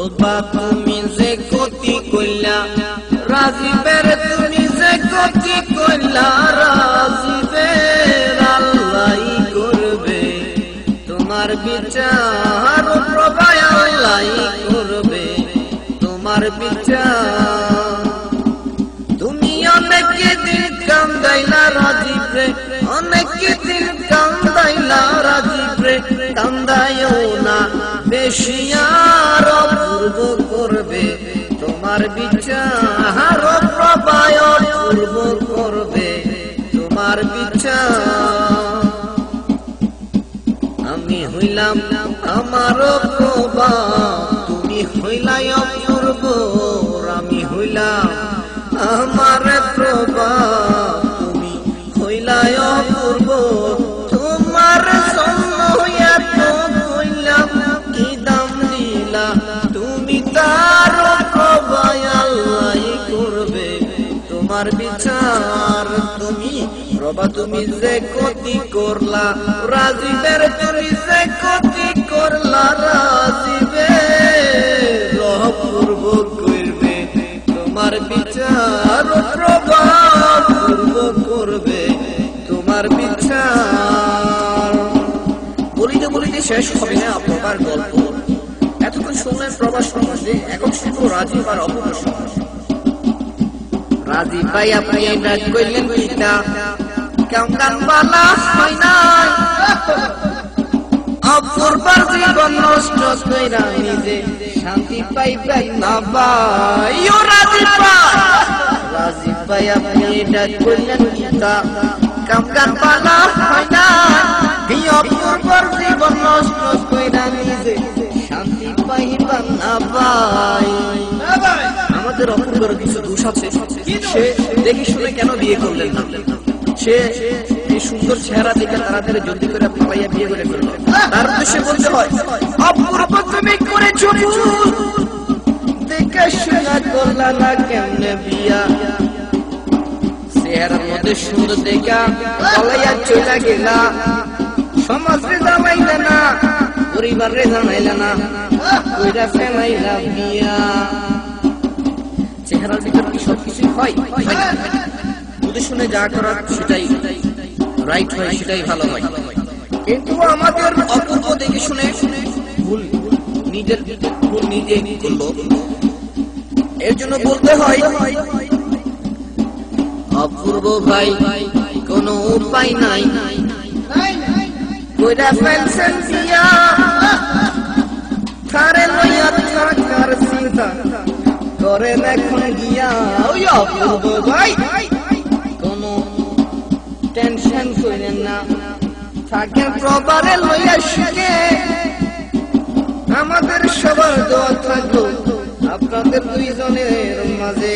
প্রভা তুমি যে গতি কইলা রাজীবের, তুমি যে গতি কইলা রাজীবের, আল্লাহই করবে তোমার বিচার। প্রভা আল্লাহই করবে তোমার বিচার। তুমি অনেক দিন কান্দাইলা রাজীব রে, অনেক দিন কান্দাইলা রাজীব রে, কান্দায়ও না বেশি আর অপূর্ব করবে তোমার বিচার। প্রভায় অপূর্ব করবে তোমার বিচার। আমি হইলাম আমার প্রভা, তুমি হইলাই অপূর্ব। আমি হইলাম আমার প্রভা, তুমি হইলাই অপূর্ব। তোমার জন্য এত কইলাম, কি দাম দিলা তুমি তার। প্রভা আল্লাহই করবে তোমার বিচার। তুমি প্রভা তুমি যে গতি করলা রাজীবের, তুমি যে গতি করলা রাজীবের, অপূর্ব করবে তোমার বিচার। প্রভা অপূর্ব করবে তোমার বিচার। বলিতে বলিতে শেষ হবে না প্রভার গল্প। এতক্ষণ শুনলেন প্রভা সম্বন্ধে, এখন শুনবো রাজীব আর অপূর্ব সম্বন্ধে। রাজীব ভাই আপনি ডাক কইলেন পিতা, কেমন বালা হয় না অপূর্বার জীবন নষ্ট কইরা নিজে শান্তি পাইবেন না ভাই। ও রাজীব ভাই, রাজীব ভাই আপনি ডাক কইলেন পিতা, কেমন বালা হয় না অপূর্বার জীবন নষ্ট কইরা নিজে শান্তি পাইবেন না ভাই। আমাদের অপূর্বের কিছু দোষ আছে, সে দেখে শুনে কেন বিয়ে করলেন না? সে এই সুন্দর চেহারা দেখে তাড়াতাড়ি জলদি করে পাইয়া বিয়ে করে ফেলল। তার উদ্দেশ্যে বলতে হয়, অপূর্ব তুমি করেছো ভুল, দেখে শুনে করলা না কেমনে বিয়া। চেহারার মধ্যে সুন্দর দেখা পলাইয়া চলে গেলা, সমাজে জানাইলে না, পরিবারে জানাইলে না, কইরা ফেলাইলা বিয়া। চেহারার ভিতর কি সবকিছু হয়? বুঝে শুনে যা করার সেটাই রাইট হয়, সেটাই ভালো হয়। কিন্তু আমাদের অপূর্ব দেখে শুনে ভুল, নিজের ভুল নিজে করলো। এর জন্য বলতে হয়, অপূর্ব ভাই কোনো উপায় নাই, কইরা ফেলছেন বিয়া, তারে লইয়া থাকার চিন্তা করেন এখন গিয়া। ওই অপূর্ব ভাই কোনো টেনশন করেন না, থাকেন প্রবারে লইয়া সুখে। আমাদের সবার দোয়া থাকলো আপনাদের দুইজনের মাঝে।